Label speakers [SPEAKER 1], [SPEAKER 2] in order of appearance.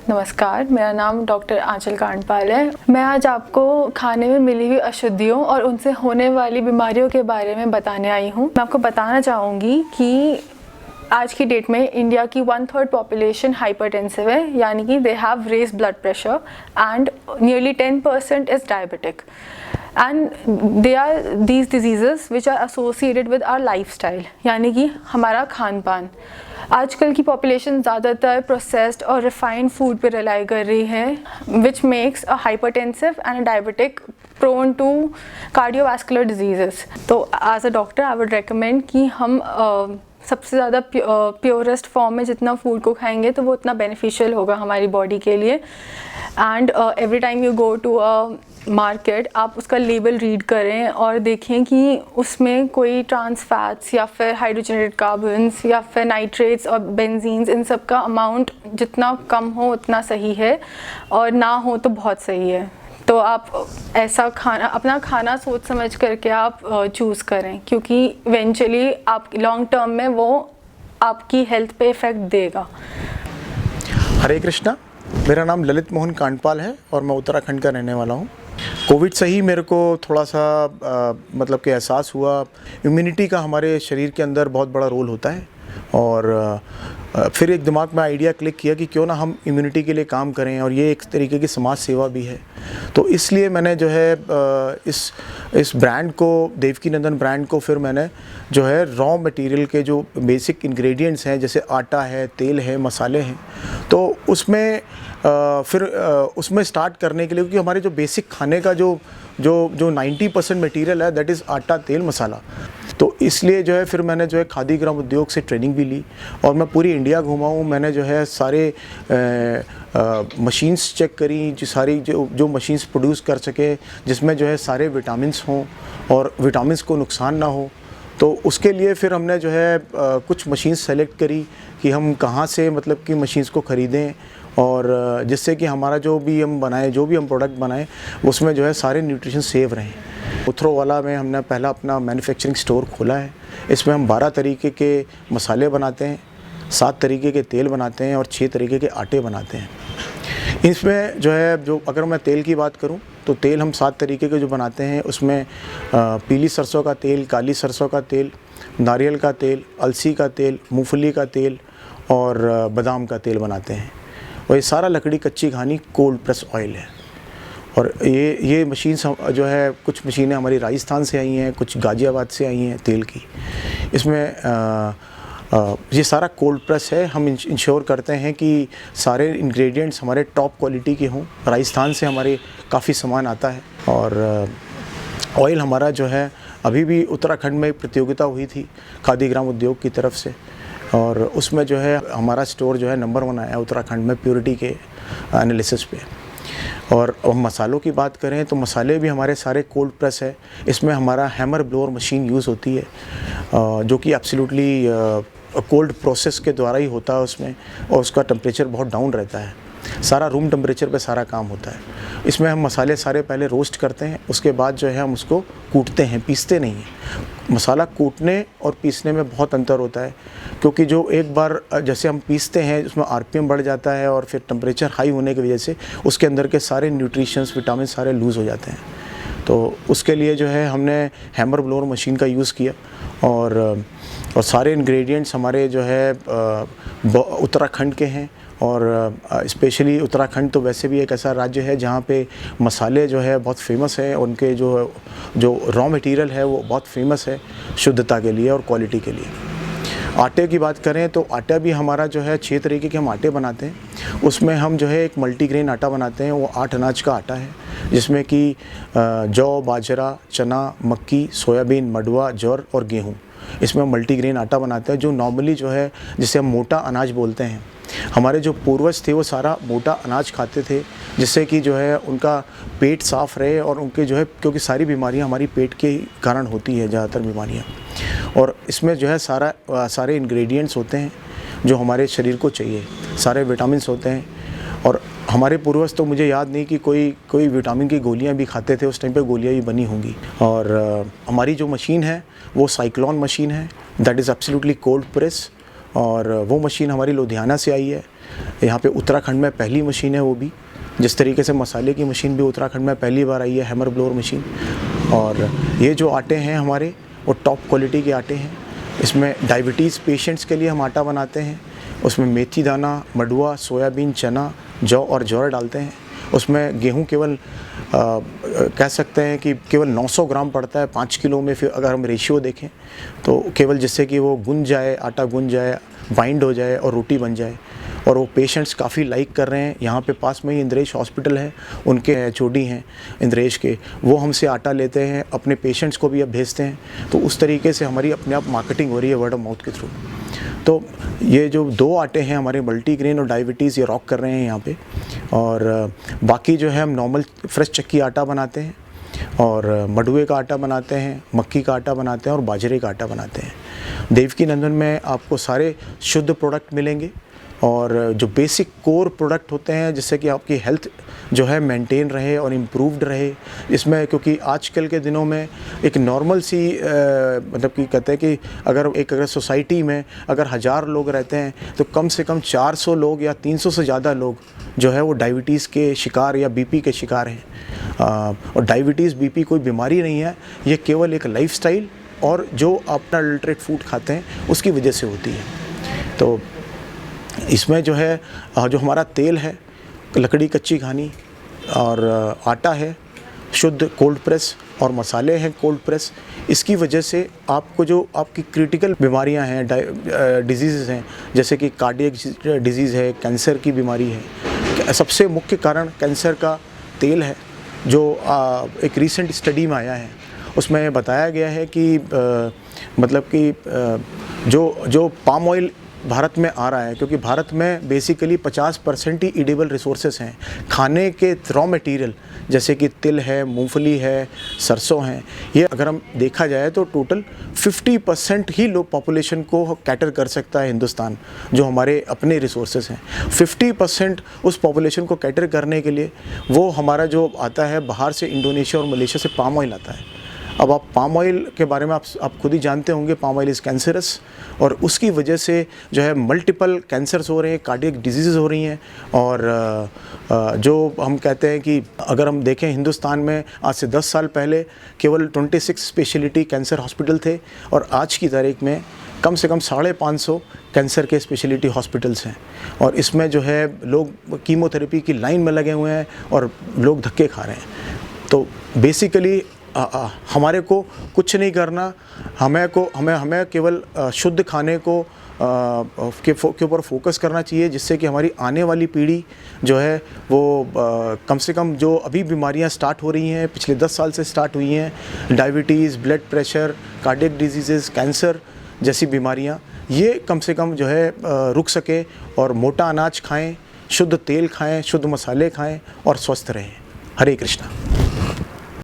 [SPEAKER 1] नमस्कार, मेरा नाम डॉक्टर आंचल कांडपाल है। मैं आज आपको खाने में मिली हुई अशुद्धियों और उनसे होने वाली बीमारियों के बारे में बताने आई हूँ। मैं आपको बताना चाहूँगी कि आज की डेट में इंडिया की 1/3 पॉपुलेशन हाइपरटेंसिव है, यानी कि they have raised blood pressure and nearly 10% is diabetic and they are these diseases which are associated with our lifestyle, यानी कि हमारा खान पान। आजकल की पॉपुलेशन ज़्यादातर प्रोसेस्ड और रिफाइंड फूड पे रिलाई कर रही है, which makes a hypertensive and diabetic prone to cardiovascular diseases. तो as a doctor I would recommend कि हम सबसे ज़्यादा प्योरेस्ट फॉर्म में जितना फूड को खाएंगे तो वो उतना बेनिफिशियल होगा हमारी बॉडी के लिए। And every time you go to a market, आप उसका लेबल रीड करें और देखें कि उसमें कोई ट्रांस फैट्स या फिर हाइड्रोजनेटेड कार्बन्स या फिर नाइट्रेट्स और बेंजीन्स, इन सब का अमाउंट जितना कम हो उतना सही है, और ना हो तो बहुत सही है। तो आप ऐसा खाना, अपना खाना सोच समझ करके आप चूज़ करें, क्योंकि इवेंचुअली आप लॉन्ग टर्म में वो आपकी हेल्थ पे इफ़ेक्ट देगा।
[SPEAKER 2] हरे कृष्णा, मेरा नाम ललित मोहन कांडपाल है और मैं उत्तराखंड का रहने वाला हूँ। कोविड से ही मेरे को थोड़ा सा मतलब कि एहसास हुआ इम्यूनिटी का हमारे शरीर के अंदर बहुत बड़ा रोल होता है, और फिर एक दिमाग में आइडिया क्लिक किया कि क्यों ना हम इम्यूनिटी के लिए काम करें, और ये एक तरीके की समाज सेवा भी है। तो इसलिए मैंने जो है इस ब्रांड को, देवकीनंदन ब्रांड को, फिर मैंने जो है रॉ मटेरियल के जो बेसिक इंग्रेडिएंट्स हैं, जैसे आटा है, तेल है, मसाले हैं, तो उसमें उसमें स्टार्ट करने के लिए, क्योंकि हमारे जो बेसिक खाने का जो 90% मटेरियल है दैट इज़ आटा, तेल, मसाला। तो इसलिए जो है फिर मैंने जो है खादी ग्राम उद्योग से ट्रेनिंग भी ली और मैं पूरी इंडिया घूमा हूँ। मैंने जो है सारे मशीन्स चेक करी, जो मशीन्स प्रोड्यूस कर सके, जिसमें जो है सारे विटामिन्स हों और विटामिन्स को नुकसान ना हो। तो उसके लिए फिर हमने जो है कुछ मशीन्स सेलेक्ट करी कि हम कहाँ से मतलब कि मशीन्स को ख़रीदें, और जिससे कि हमारा जो भी हम प्रोडक्ट बनाएं उसमें जो है सारे न्यूट्रिशन सेव रहें। उथरोवाला में हमने पहला अपना मैन्युफैक्चरिंग स्टोर खोला है। इसमें हम 12 तरीके के मसाले बनाते हैं, 7 तरीके के तेल बनाते हैं और 6 तरीके के आटे बनाते हैं। इसमें जो है, जो अगर मैं तेल की बात करूं तो तेल हम 7 तरीके के जो बनाते हैं उसमें पीली सरसों का तेल, काली सरसों का तेल, नारियल का तेल, अलसी का तेल, मूंगफली का तेल और बादाम का तेल बनाते हैं। और ये सारा लकड़ी कच्ची घानी कोल्ड प्रेस ऑयल है। और ये मशीन जो है, कुछ मशीनें हमारी राजस्थान से आई हैं, कुछ गाज़ियाबाद से आई हैं तेल की। इसमें ये सारा कोल्ड प्रेस है। हम इंश्योर करते हैं कि सारे इंग्रेडिएंट्स हमारे टॉप क्वालिटी के हों। राजस्थान से हमारे काफ़ी सामान आता है। और ऑयल हमारा जो है, अभी भी उत्तराखंड में एक प्रतियोगिता हुई थी खादी ग्राम उद्योग की तरफ से, और उसमें जो है हमारा स्टोर जो है नंबर 1 आया उत्तराखंड में प्योरिटी के एनालिसिस पे। और अब मसालों की बात करें तो मसाले भी हमारे सारे कोल्ड प्रेस है। इसमें हमारा हैमर ब्लोअर मशीन यूज़ होती है, जो कि एब्सोल्युटली कोल्ड प्रोसेस के द्वारा ही होता है उसमें, और उसका टेम्परेचर बहुत डाउन रहता है। सारा रूम टेम्परेचर पे सारा काम होता है। इसमें हम मसाले सारे पहले रोस्ट करते हैं, उसके बाद जो है हम उसको कूटते हैं, पीसते नहीं हैं। मसाला कूटने और पीसने में बहुत अंतर होता है, क्योंकि जो एक बार जैसे हम पीसते हैं उसमें आरपीएम बढ़ जाता है, और फिर टेम्परेचर हाई होने की वजह से उसके अंदर के सारे न्यूट्रिशंस, विटामिन सारे लूज़ हो जाते हैं। तो उसके लिए जो है हमने हैमर ब्लोअर मशीन का यूज़ किया, और सारे इंग्रेडिएंट्स हमारे जो है उत्तराखंड के हैं। और स्पेशली उत्तराखंड तो वैसे भी एक ऐसा राज्य है जहाँ पे मसाले जो है बहुत फेमस है, उनके जो रॉ मटेरियल है वो बहुत फेमस है शुद्धता के लिए और क्वालिटी के लिए। आटे की बात करें तो आटा भी हमारा जो है 6 तरीके के हम आटे बनाते हैं। उसमें हम जो है एक मल्टीग्रेन आटा बनाते हैं, वो 8 अनाज का आटा है, जिसमें कि जौ, बाजरा, चना, मक्की, सोयाबीन, मडुआ, ज्वार और गेहूँ। इसमें मल्टीग्रेन आटा बनाते हैं, जो नॉर्मली जो है जिसे हम मोटा अनाज बोलते हैं। हमारे जो पूर्वज थे वो सारा मोटा अनाज खाते थे, जिससे कि जो है उनका पेट साफ़ रहे, और उनके जो है, क्योंकि सारी बीमारियां हमारी पेट के कारण होती है ज़्यादातर बीमारियां। और इसमें जो है सारे इंग्रेडिएंट्स होते हैं जो हमारे शरीर को चाहिए, सारे विटामिन्स होते हैं। और हमारे पूर्वज तो मुझे याद नहीं कि कोई विटामिन की गोलियां भी खाते थे, उस टाइम पे गोलियां भी बनी होंगी। और हमारी जो मशीन है वो साइक्लोन मशीन है, that is absolutely cold press, और वो मशीन हमारी लुधियाना से आई है। यहाँ पे उत्तराखंड में पहली मशीन है वो भी, जिस तरीके से मसाले की मशीन भी उत्तराखंड में पहली बार आई है, हैमर ब्लोअर मशीन। और ये जो आटे हैं हमारे वो टॉप क्वालिटी के आटे हैं। इसमें डायबिटीज़ पेशेंट्स के लिए हम आटा बनाते हैं। उसमें मेथी दाना, मडुआ, सोयाबीन, चना, जौ और ज्वार डालते हैं। उसमें गेहूं केवल कह सकते हैं कि केवल 900 ग्राम पड़ता है 5 किलो में। फिर अगर हम रेशियो देखें तो केवल जिससे कि वो गुंज जाए, आटा गुंज जाए, बाइंड हो जाए और रोटी बन जाए। और वो पेशेंट्स काफ़ी लाइक कर रहे हैं। यहाँ पे पास में ही इंद्रेश हॉस्पिटल है, उनके एचओडी हैं इंद्रेश के, वो हमसे आटा लेते हैं, अपने पेशेंट्स को भी अब भेजते हैं। तो उस तरीके से हमारी अपने आप मार्केटिंग हो रही है वर्ड ऑफ माउथ के थ्रू। तो ये जो 2 आटे हैं हमारे, मल्टीग्रेन और डायबिटीज़, ये रॉक कर रहे हैं यहाँ पे। और बाकी जो है हम नॉर्मल फ्रेश चक्की आटा बनाते हैं और मडुए का आटा बनाते हैं, मक्की का आटा बनाते हैं और बाजरे का आटा बनाते हैं। देवकी नंदन में आपको सारे शुद्ध प्रोडक्ट मिलेंगे और जो बेसिक कोर प्रोडक्ट होते हैं जिससे कि आपकी हेल्थ जो है मेंटेन रहे और इम्प्रूव्ड रहे। इसमें क्योंकि आजकल के दिनों में एक नॉर्मल सी मतलब कि कहते हैं कि अगर सोसाइटी में अगर 1000 लोग रहते हैं तो कम से कम 400 लोग या 300 से ज़्यादा लोग जो है वो डायबिटीज़ के शिकार या बीपी के शिकार हैं। और डायबिटीज़ बीपी कोई बीमारी नहीं है, ये केवल एक लाइफस्टाइल और जो अपना अडल्ट्रेट फूड खाते हैं उसकी वजह से होती है। तो इसमें जो है जो हमारा तेल है, लकड़ी कच्ची घानी और आटा है शुद्ध कोल्ड प्रेस और मसाले हैं कोल्ड प्रेस। इसकी वजह से आपको जो आपकी क्रिटिकल बीमारियां हैं, डिजीज़ हैं, जैसे कि कार्डियक डिजीज़ है, कैंसर की बीमारी है, सबसे मुख्य कारण कैंसर का तेल है। जो एक रीसेंट स्टडी में आया है उसमें बताया गया है कि मतलब कि जो पाम ऑयल भारत में आ रहा है, क्योंकि भारत में बेसिकली 50% ही ईडेबल रिसोर्सेस हैं खाने के रॉ मटेरियल, जैसे कि तिल है, मूंगफली है, सरसों हैं। ये अगर हम देखा जाए तो टोटल 50% ही लोग पॉपुलेशन को कैटर कर सकता है हिंदुस्तान, जो हमारे अपने रिसोर्सेस हैं। 50% उस पॉपुलेशन को कैटर करने के लिए वो हमारा जो आता है बाहर से, इंडोनेशिया और मलेशिया से पाम ऑयल आता है। अब आप पाम ऑयल के बारे में आप खुद ही जानते होंगे, पाम ऑयल इज़ कैंसरस और उसकी वजह से जो है मल्टीपल कैंसर्स हो रहे हैं, कार्डियक डिजीज़ हो रही हैं। और जो हम कहते हैं कि अगर हम देखें हिंदुस्तान में आज से 10 साल पहले केवल 26 स्पेशलिटी कैंसर हॉस्पिटल थे और आज की तारीख में कम से कम 550 कैंसर के स्पेशलिटी हॉस्पिटल्स हैं। और इसमें जो है लोग कीमोथेरेपी की लाइन में लगे हुए हैं और लोग धक्के खा रहे हैं। तो बेसिकली हमारे को कुछ नहीं करना, हमें केवल शुद्ध खाने को के ऊपर फोकस करना चाहिए, जिससे कि हमारी आने वाली पीढ़ी जो है वो कम से कम जो अभी बीमारियां स्टार्ट हो रही हैं, पिछले 10 साल से स्टार्ट हुई हैं, diabetes, blood pressure, cardiac disease, cancer जैसी बीमारियां, ये कम से कम जो है रुक सके। और मोटा अनाज खाएं, शुद्ध तेल खाएं, शुद्ध मसाले खाएं और स्वस्थ रहें। हरे कृष्णा।